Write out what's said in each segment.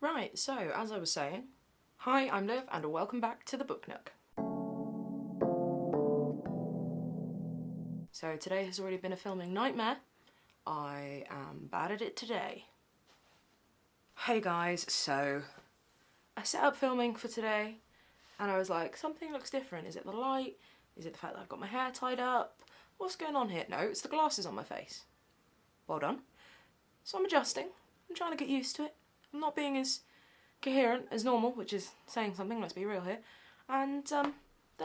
Right, so as I was saying, hi, I'm Liv and welcome back to the Book Nook. So today has already been a filming nightmare. I am bad at it today. Hey guys, so I set up filming for today and I was like, something looks different. Is it the light? Is it the fact that I've got my hair tied up? What's going on here? No, it's the glasses on my face. Well done. So I'm adjusting. I'm trying to get used to it. I'm not being as coherent as normal, which is saying something, let's be real here. And then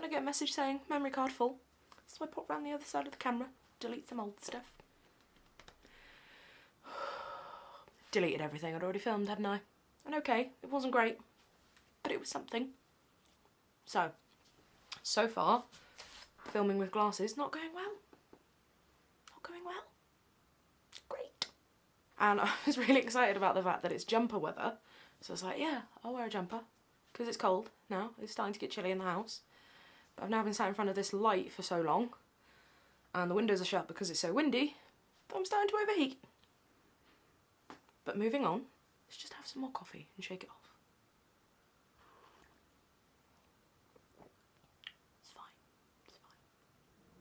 I get a message saying memory card full. So I pop round the other side of the camera, delete some old stuff. Deleted everything I'd already filmed, hadn't I? And okay, it wasn't great, but it was something. So far, filming with glasses, not going well. Not going well. Great. And I was really excited about the fact that it's jumper weather. So I was like, yeah, I'll wear a jumper. Because it's cold now. It's starting to get chilly in the house. But I've now been sat in front of this light for so long. And the windows are shut because it's so windy. That I'm starting to overheat. But moving on, let's just have some more coffee and shake it off. It's fine. It's fine.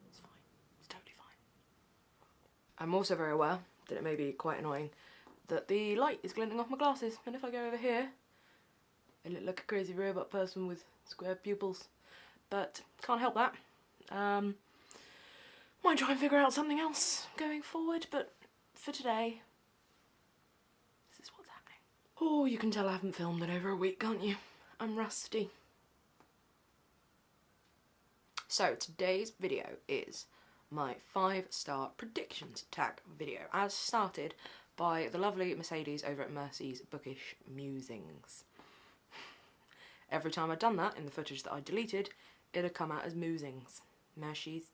It's fine. It's totally fine. I'm also very aware that it may be quite annoying that the light is glinting off my glasses, and if I go over here, I look like a crazy robot person with square pupils. But can't help that. Might try and figure out something else going forward, but for today, this is what's happening. Oh, you can tell I haven't filmed in over a week, can't you? I'm rusty. So today's video is my 5-star predictions tag video, as started by the lovely Mercedes over at Mercy's Bookish Musings. Every time I'd done that in the footage that I deleted, it had come out as Musings. Mercy's.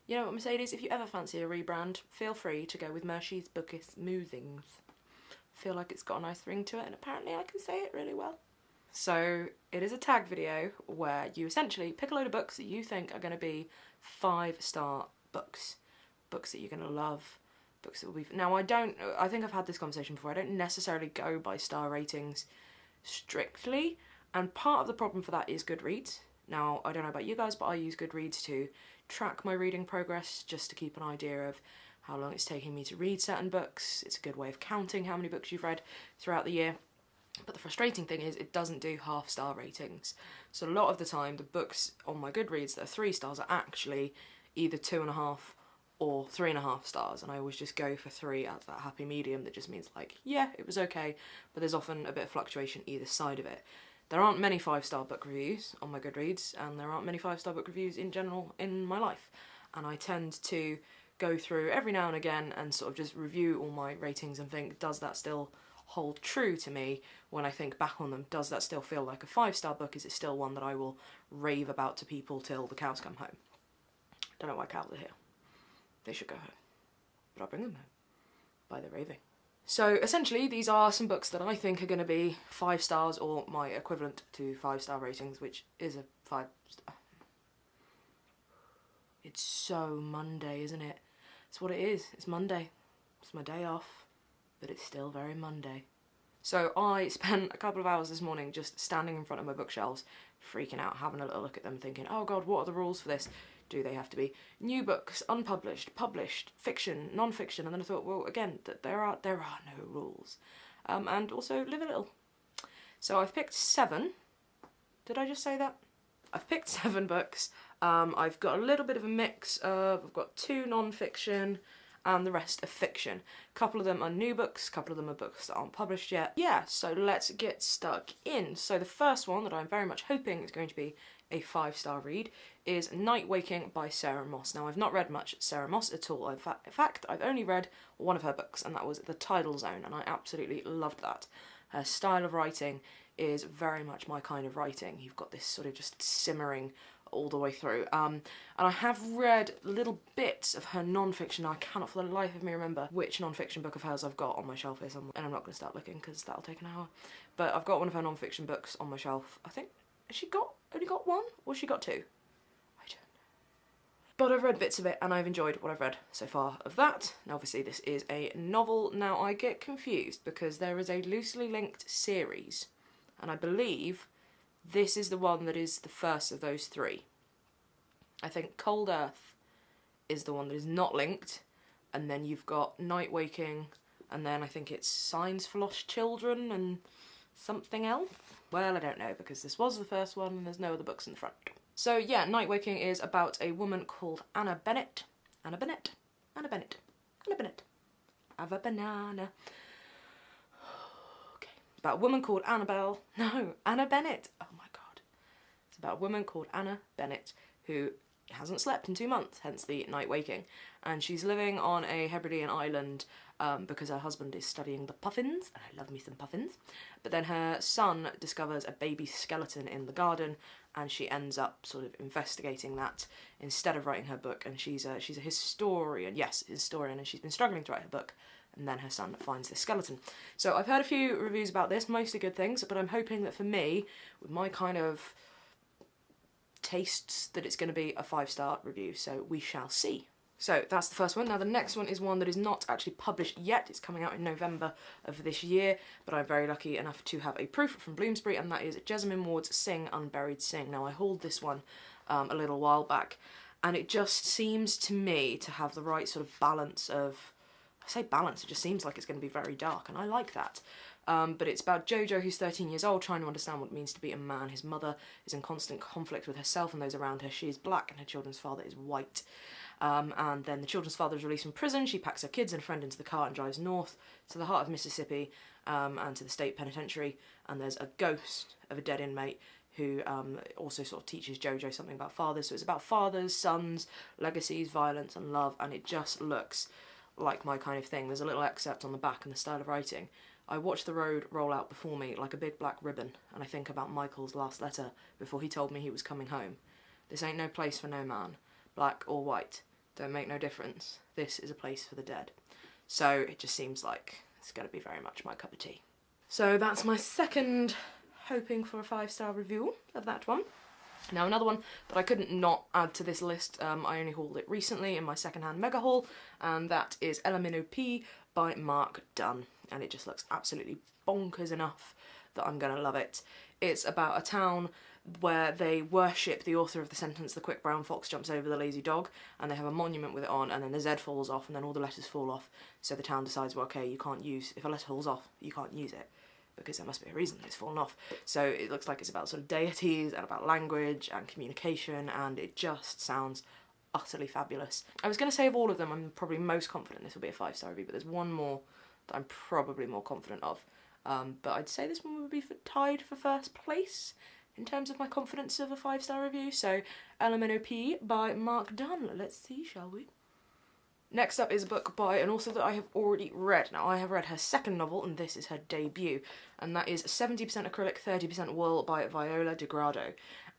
You know what, Mercedes, if you ever fancy a rebrand, feel free to go with Mercy's Bookish Musings. I feel like it's got a nice ring to it, and apparently I can say it really well. So it is a tag video where you essentially pick a load of books that you think are going to be 5-star books. Books that you're going to love, books that will be... Now I think I've had this conversation before, I don't necessarily go by star ratings strictly, and part of the problem for that is Goodreads. Now, I don't know about you guys, but I use Goodreads to track my reading progress, just to keep an idea of how long it's taking me to read certain books. It's a good way of counting how many books you've read throughout the year. But the frustrating thing is it doesn't do half-star ratings. So a lot of the time, the books on my Goodreads that are 3 stars are actually either 2.5 or 3.5 stars, and I always just go for 3 as that happy medium that just means like, yeah, it was okay, but there's often a bit of fluctuation either side of it. There aren't many 5-star book reviews on my Goodreads, and there aren't many 5-star book reviews in general in my life, and I tend to go through every now and again and sort of just review all my ratings and think, does that still hold true to me when I think back on them? Does that still feel like a 5-star book? Is it still one that I will rave about to people till the cows come home? Don't know why cows are here. They should go home. But I'll bring them home. By the raving. So essentially these are some books that I think are going to be 5 stars or my equivalent to 5-star ratings, which is a 5-star. It's so Monday, isn't it? It's what it is. It's Monday. It's my day off. But it's still very Monday. So I spent a couple of hours this morning just standing in front of my bookshelves, freaking out, having a little look at them, thinking, oh god, what are the rules for this? Do they have to be new books, unpublished, published, fiction, non-fiction? And then I thought, well, again, there are no rules. And also live a little. So I've picked 7. Did I just say that? I've picked 7 books. I've got a little bit of a mix of, I've got 2 non-fiction and the rest are fiction. A couple of them are new books, a couple of them are books that aren't published yet. Yeah, so let's get stuck in. So the first one that I'm very much hoping is going to be a 5-star read is Night Waking by Sarah Moss. Now, I've not read much Sarah Moss at all. In fact, I've only read one of her books, and that was The Tidal Zone, and I absolutely loved that. Her style of writing is very much my kind of writing. You've got this sort of just simmering all the way through. And I have read little bits of her non-fiction. I cannot for the life of me remember which non-fiction book of hers I've got on my shelf here somewhere. And I'm not going to start looking because that'll take an hour. But I've got one of her non-fiction books on my shelf. I think, has she only got one? Or has she got 2? I don't know. But I've read bits of it and I've enjoyed what I've read so far of that. Now obviously this is a novel. Now I get confused because there is a loosely linked series and I believe this is the one that is the first of those three. I think Cold Earth is the one that is not linked, and then you've got Night Waking, and then I think it's Signs for Lost Children and something else. Well, I don't know because this was the first one and there's no other books in the front. So yeah, Night Waking is about a woman called Anna Bennett. Anna Bennett. Anna Bennett. Anna Bennett. Have a banana. Okay. It's about a woman called Annabelle. No, Anna Bennett. Oh my god. It's about a woman called Anna Bennett who hasn't slept in 2 months, hence the Night Waking. And she's living on a Hebridean island because her husband is studying the puffins, and I love me some puffins. But then her son discovers a baby skeleton in the garden, and she ends up sort of investigating that instead of writing her book. And she's a historian, yes, historian, and she's been struggling to write her book. And then her son finds this skeleton. So I've heard a few reviews about this, mostly good things, but I'm hoping that for me, with my kind of tastes, that it's going to be a 5-star review, so we shall see. So that's the first one. Now the next one is one that is not actually published yet. It's coming out in November of this year, but I'm very lucky enough to have a proof from Bloomsbury, and that is Jesmyn Ward's Sing, Unburied, Sing. Now I hauled this one a little while back, and it just seems to me to have the right sort of balance of, I say balance, it just seems like it's going to be very dark, and I like that. But it's about Jojo, who's 13 years old, trying to understand what it means to be a man. His mother is in constant conflict with herself and those around her. She is black and her children's father is white. And then the children's father is released from prison. She packs her kids and a friend into the car and drives north to the heart of Mississippi and to the state penitentiary. And there's a ghost of a dead inmate who also sort of teaches Jojo something about fathers. So it's about fathers, sons, legacies, violence and love. And it just looks like my kind of thing. There's a little excerpt on the back and the style of writing. I watched the road roll out before me like a big black ribbon, and I think about Michael's last letter before he told me he was coming home. This ain't no place for no man, black or white. Don't make no difference. This is a place for the dead. So it just seems like it's going to be very much my cup of tea. So that's my second hoping for a 5-star review of that one. Now another one that I couldn't not add to this list, I only hauled it recently in my second-hand mega haul, and that is LMNOP by Mark Dunn. And it just looks absolutely bonkers enough that I'm going to love it. It's about a town where they worship the author of the sentence, the quick brown fox jumps over the lazy dog, and they have a monument with it on, and then the Z falls off, and then all the letters fall off. So the town decides, well, okay, you can't use, if a letter falls off, you can't use it, because there must be a reason that it's fallen off. So it looks like it's about sort of deities, and about language, and communication, and it just sounds utterly fabulous. I was going to say of all of them, I'm probably most confident this will be a 5-star review, but there's one more that I'm probably more confident of. But I'd say this one would be tied for first place in terms of my confidence of a 5-star review. So LMNOP by Mark Dunn. Let's see, shall we? Next up is a book by an author that I have already read. Now, I have read her second novel, and this is her debut, and that is 70% Acrylic, 30% Wool by Viola de Grado.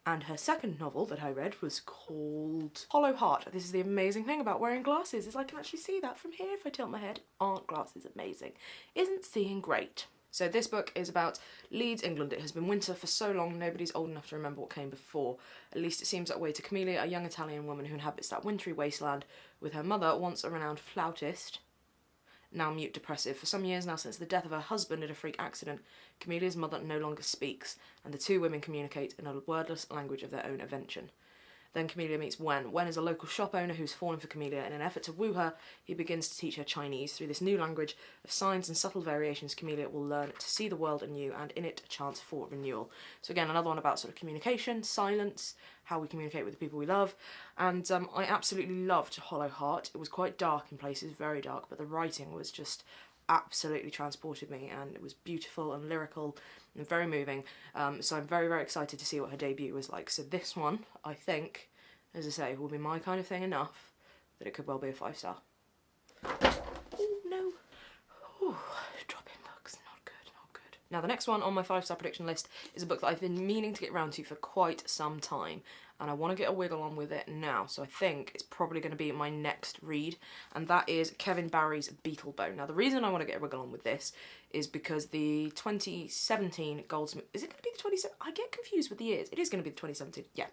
And her second novel that I read was called Hollow Heart. This is the amazing thing about wearing glasses, is I can actually see that from here if I tilt my head. Aren't glasses amazing? Isn't seeing great? So this book is about Leeds, England. It has been winter for so long, nobody's old enough to remember what came before. At least it seems that way to Camellia, a young Italian woman who inhabits that wintry wasteland with her mother, once a renowned flautist, now mute depressive. For some years now, since the death of her husband in a freak accident, Camelia's mother no longer speaks, and the two women communicate in a wordless language of their own invention. Then Camellia meets Wen. Wen is a local shop owner who's fallen for Camellia. In an effort to woo her, he begins to teach her Chinese. Through this new language of signs and subtle variations, Camellia will learn to see the world anew, and in it, a chance for renewal. So again, another one about sort of communication, silence, how we communicate with the people we love. And I absolutely loved Hollow Heart. It was quite dark in places, very dark, but the writing was just absolutely transported me, and it was beautiful and lyrical and very moving. So I'm very, very excited to see what her debut was like. So this one, I think, as I say, will be my kind of thing enough that it could well be a 5-star. Oh no. Ooh, dropping books, not good, not good. Now the next one on my 5-star prediction list is a book that I've been meaning to get round to for quite some time, and I want to get a wiggle on with it now, so I think it's probably going to be my next read, and that is Kevin Barry's Beetlebone. Now the reason I want to get a wiggle on with this is because the 2017 Goldsmith, is it going to be the 2017? I get confused with the years. It is going to be the 2017, yeah.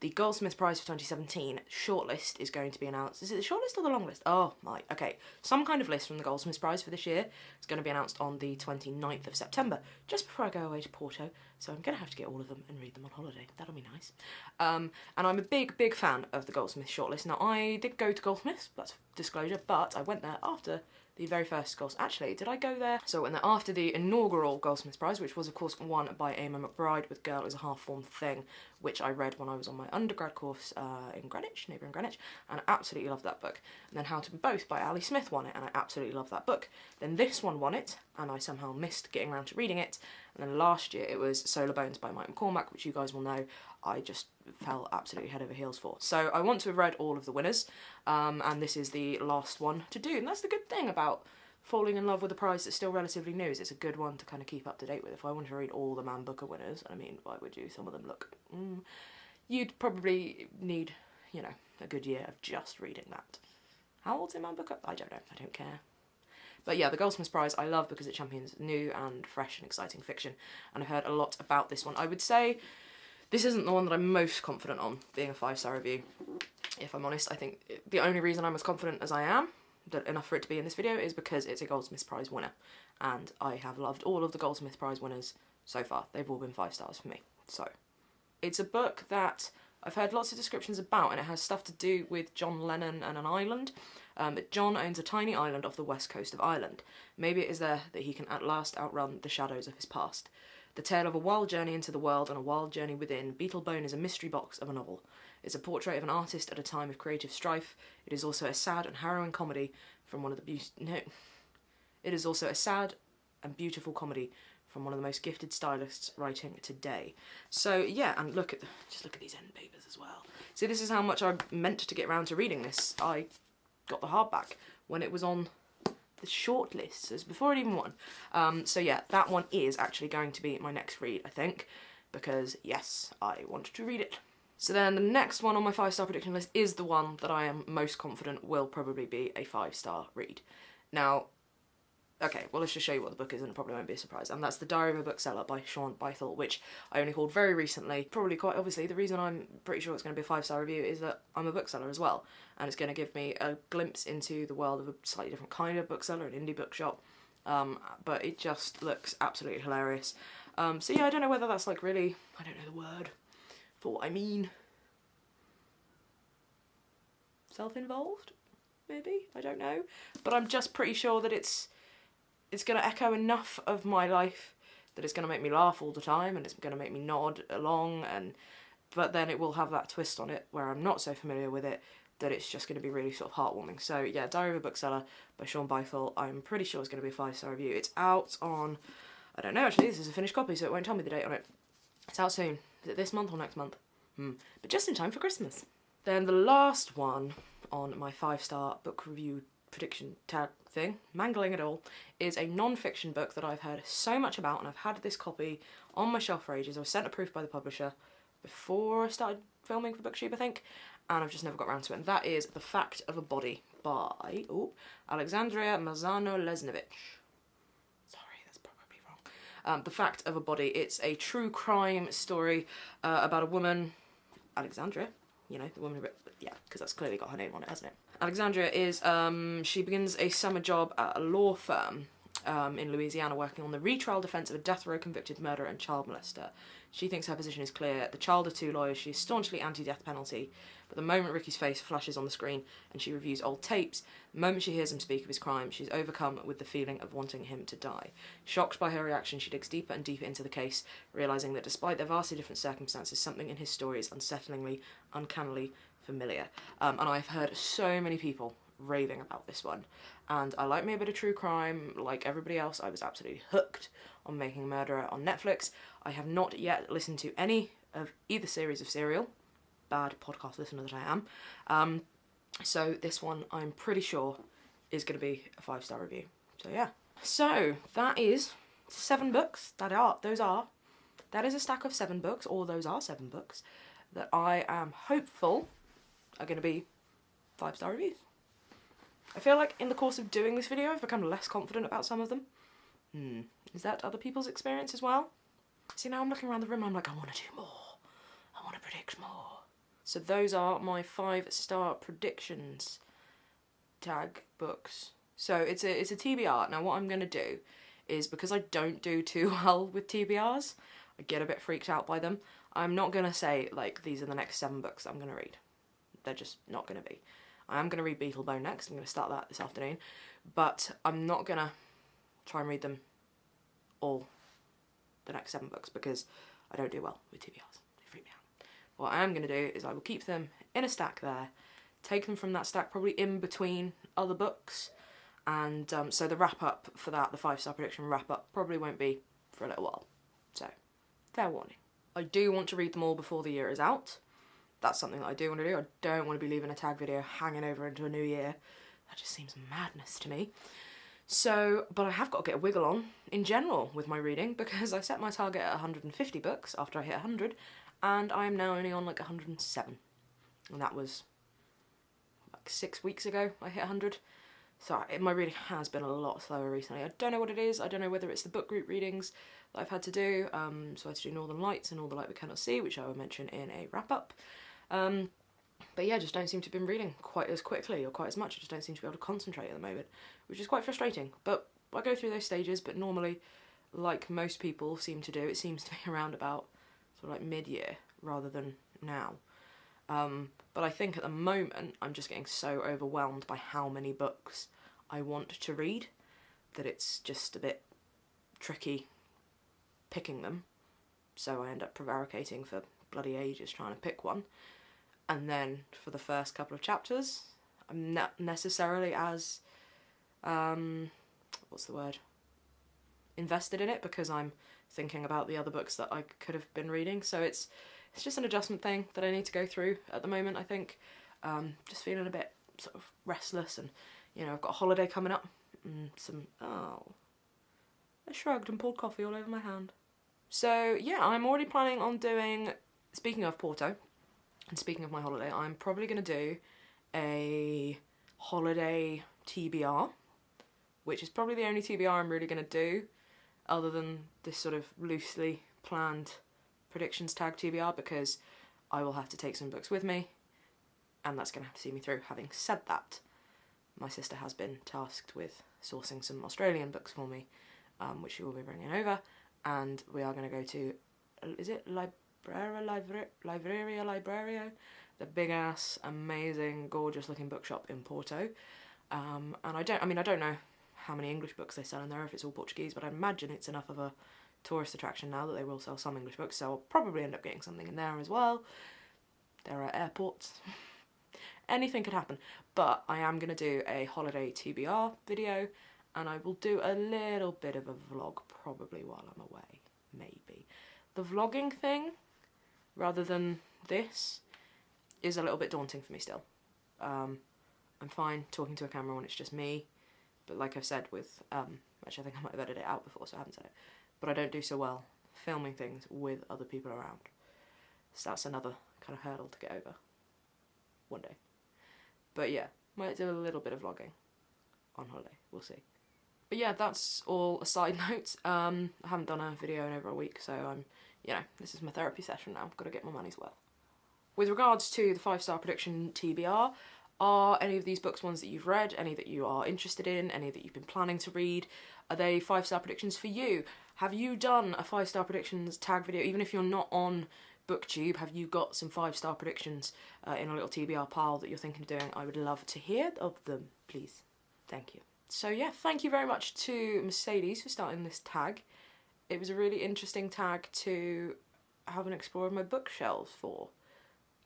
The the Goldsmith Prize for 2017 shortlist is going to be announced. Is it the shortlist or the long list? Oh my, okay. Some kind of list from the Goldsmith Prize for this year is going to be announced on the 29th of September, just before I go away to Porto, so I'm going to have to get all of them and read them on holiday. That'll be nice. And I'm a big fan of the Goldsmith shortlist. Now, I did go to Goldsmiths, that's disclosure, but I went there after the very first Goldsmith. Actually, did I go there? So I went there after the inaugural Goldsmith Prize, which was, of course, won by Amy McBride with Girl is a Half-Formed Thing, which I read when I was on my undergrad course in Greenwich, neighbouring Greenwich, and I absolutely loved that book. And then How to Be Both by Ali Smith won it, and I absolutely loved that book. Then this one won it, and I somehow missed getting around to reading it. And then last year it was Solar Bones by Mike McCormack, which you guys will know I just fell absolutely head over heels for. So I want to have read all of the winners, and this is the last one to do. And that's the good thing about falling in love with a prize that's still relatively new, is it's a good one to kind of keep up to date with. If I wanted to read all the Man Booker winners, I mean, why would you? Some of them look... you'd probably need, you know, a good year of just reading that. How old's Man Booker? I don't know. I don't care. But yeah, the Goldsmiths Prize I love because it champions new and fresh and exciting fiction, and I've heard a lot about this one. I would say this isn't the one that I'm most confident on being a 5-star review, if I'm honest. I think the only reason I'm as confident as I am, enough for it to be in this video, is because it's a Goldsmiths Prize winner, and I have loved all of the Goldsmiths Prize winners so far. They've all been 5 stars for me. So it's a book that I've heard lots of descriptions about, and it has stuff to do with John Lennon and an island. John owns a tiny island off the west coast of Ireland. Maybe it is there that he can at last outrun the shadows of his past. The tale of a wild journey into the world and a wild journey within, Beetlebone is a mystery box of a novel. It's a portrait of an artist at a time of creative strife. It is also a sad and harrowing comedy from one of the It is also a sad and beautiful comedy from one of the most gifted stylists writing today. So yeah, and just look at these end papers as well. See, this is how much I meant to get around to reading this. I got the hardback when it was on the short list, so it's before it even won. So yeah, that one is actually going to be my next read, I think, because yes, I wanted to read it. So then the next one on my 5-star prediction list is the one that I am most confident will probably be a 5-star read. Now, okay, well, let's just show you what the book is and it probably won't be a surprise. And that's The Diary of a Bookseller by Shaun, Bythell, which I only hauled very recently. Probably quite obviously, the reason I'm pretty sure it's going to be a 5-star review is that I'm a bookseller as well. And it's going to give me a glimpse into the world of a slightly different kind of bookseller, an indie bookshop. But it just looks absolutely hilarious. So yeah, I don't know whether that's like really, I don't know the word for what I mean. Self-involved? Maybe? I don't know. But I'm just pretty sure that it's going to echo enough of my life that it's going to make me laugh all the time, and it's going to make me nod along, but then it will have that twist on it where I'm not so familiar with it, that it's just going to be really sort of heartwarming. So yeah, Diary of a Bookseller by Shaun Bythell, I'm pretty sure it's going to be a 5-star review. It's out on, I don't know actually, this is a finished copy so it won't tell me the date on it. It's out soon. Is it this month or next month? But just in time for Christmas. Then the last one on my 5-star book review prediction tag thing, mangling it all, is a non-fiction book that I've heard so much about, and I've had this copy on my shelf for ages. I was sent a proof by the publisher before I started filming for BookShoot, I think, and I've just never got around to it, and that is The Fact of a Body by Alexandria Marzano-Lesnevich. Sorry, that's probably wrong. The Fact of a Body, it's a true crime story about a woman, Alexandria, you know, the woman who, yeah, because that's clearly got her name on it, hasn't it? Alexandria is, she begins a summer job at a law firm in Louisiana working on the retrial defence of a death row convicted murderer and child molester. She thinks her position is clear. The child of 2 lawyers, she is staunchly anti-death penalty, but the moment Ricky's face flashes on the screen and she reviews old tapes, the moment she hears him speak of his crime, she's overcome with the feeling of wanting him to die. Shocked by her reaction, she digs deeper and deeper into the case, realising that despite their vastly different circumstances, something in his story is unsettlingly, uncannily familiar. And I've heard so many people raving about this one, and I like me a bit of true crime. Like everybody else, I was absolutely hooked on Making a Murderer on Netflix. I have not yet listened to any of either series of Serial, bad podcast listener that I am, so this one I'm pretty sure is going to be a 5-star review. So yeah, so that is 7 books. That is a stack of 7 books, or those are 7 books that I am hopeful are going to be 5-star reviews. I feel like in the course of doing this video I've become less confident about some of them. Is that other people's experience as well? See, now I'm looking around the room and I'm like, I want to do more. I want to predict more. So those are my 5-star predictions tag books. So it's a TBR. Now what I'm going to do is, because I don't do too well with TBRs, I get a bit freaked out by them. I'm not going to say, like, these are the next 7 books I'm going to read. They're just not going to be. I am going to read Beetlebone next. I'm going to start that this afternoon. But I'm not going to try and read them all the next 7 books, because I don't do well with TBRs. They freak me out. What I am going to do is I will keep them in a stack there, take them from that stack probably in between other books, and so the wrap-up for that, the 5-star prediction wrap-up, probably won't be for a little while. So, fair warning. I do want to read them all before the year is out. That's something that I do want to do. I don't want to be leaving a tag video hanging over into a new year. That just seems madness to me. So, but I have got to get a wiggle on in general with my reading, because I set my target at 150 books after I hit 100, and I am now only on like 107. And that was like 6 weeks ago I hit 100. So my reading has been a lot slower recently. I don't know what it is. I don't know whether it's the book group readings that I've had to do. So I had to do Northern Lights and All the Light We Cannot See, which I will mention in a wrap-up. But yeah, just don't seem to have been reading quite as quickly or quite as much. I just don't seem to be able to concentrate at the moment, which is quite frustrating. But I go through those stages, but normally, like most people seem to do, it seems to be around about sort of like mid-year rather than now. But I think at the moment, I'm just getting so overwhelmed by how many books I want to read that it's just a bit tricky picking them. So I end up prevaricating for bloody ages trying to pick one. And then for the first couple of chapters, I'm not necessarily as, invested in it, because I'm thinking about the other books that I could have been reading. So it's just an adjustment thing that I need to go through at the moment, I think. Just feeling a bit sort of restless, and, you know, I've got a holiday coming up, and I shrugged and poured coffee all over my hand. So yeah, I'm already planning on doing, speaking of Porto, and speaking of my holiday, I'm probably going to do a holiday TBR, which is probably the only TBR I'm really going to do, other than this sort of loosely planned predictions tag TBR, because I will have to take some books with me, and that's going to have to see me through. Having said that, my sister has been tasked with sourcing some Australian books for me, which she will be bringing over, and we are going to go to, is it Librario, the big ass, amazing, gorgeous looking bookshop in Porto. And I don't know how many English books they sell in there, if it's all Portuguese, but I imagine it's enough of a tourist attraction now that they will sell some English books, so I'll probably end up getting something in there as well. There are airports. Anything could happen. But I am going to do a holiday TBR video, and I will do a little bit of a vlog probably while I'm away, maybe. The vlogging thing, rather than this, is a little bit daunting for me still. I'm fine talking to a camera when it's just me, but like I've said with, which I think I might have edited it out before, so I haven't said it, but I don't do so well filming things with other people around. So that's another kind of hurdle to get over one day. But yeah, might do a little bit of vlogging on holiday, we'll see. But yeah, that's all a side note. I haven't done a video in over a week, so this is my therapy session now. I've got to get my money's worth. With regards to the 5-star prediction TBR, are any of these books ones that you've read, any that you are interested in, any that you've been planning to read? Are they 5-star predictions for you? Have you done a 5-star predictions tag video? Even if you're not on BookTube, have you got some 5-star predictions in a little TBR pile that you're thinking of doing? I would love to hear of them, please. Thank you. So yeah, thank you very much to Mercedes for starting this tag. It was a really interesting tag to have an explore of my bookshelves for.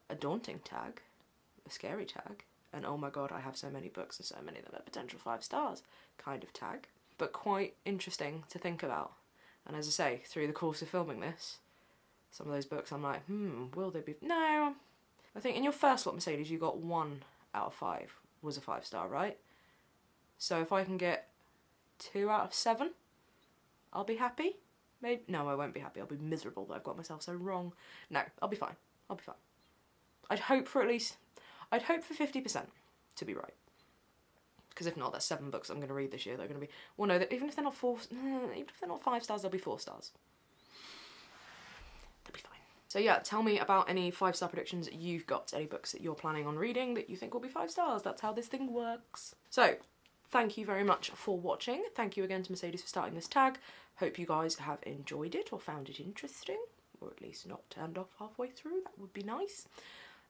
A daunting tag, a scary tag, and oh my god, I have so many books and so many of them are potential 5 stars kind of tag. But quite interesting to think about. And as I say, through the course of filming this, some of those books I'm like, will they be? No. I think in your first lot, Mercedes, you got 1 out of 5 was a 5-star, right? So if I can get 2 out of 7, I'll be happy. Maybe no, I won't be happy. I'll be miserable that I've got myself so wrong. No, I'll be fine. I'll be fine. I'd hope for 50% to be right. Because if not, that's 7 books I'm going to read this year. They're going to be, well, no, even if they're not 5 stars, they'll be 4 stars. They'll be fine. So yeah, tell me about any 5-star predictions you've got, any books that you're planning on reading that you think will be 5 stars. That's how this thing works. So, thank you very much for watching. Thank you again to Mercedes for starting this tag. Hope you guys have enjoyed it or found it interesting, or at least not turned off halfway through. That would be nice.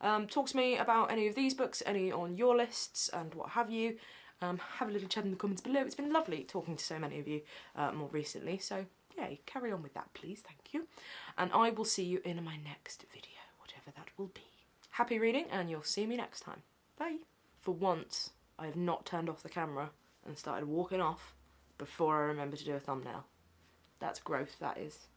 Talk to me about any of these books, any on your lists and what have you. Have a little chat in the comments below. It's been lovely talking to so many of you more recently, so yeah, carry on with that please, thank you. And I will see you in my next video, whatever that will be. Happy reading, and you'll see me next time. Bye. For once, I have not turned off the camera and started walking off before I remember to do a thumbnail. That's growth, that is.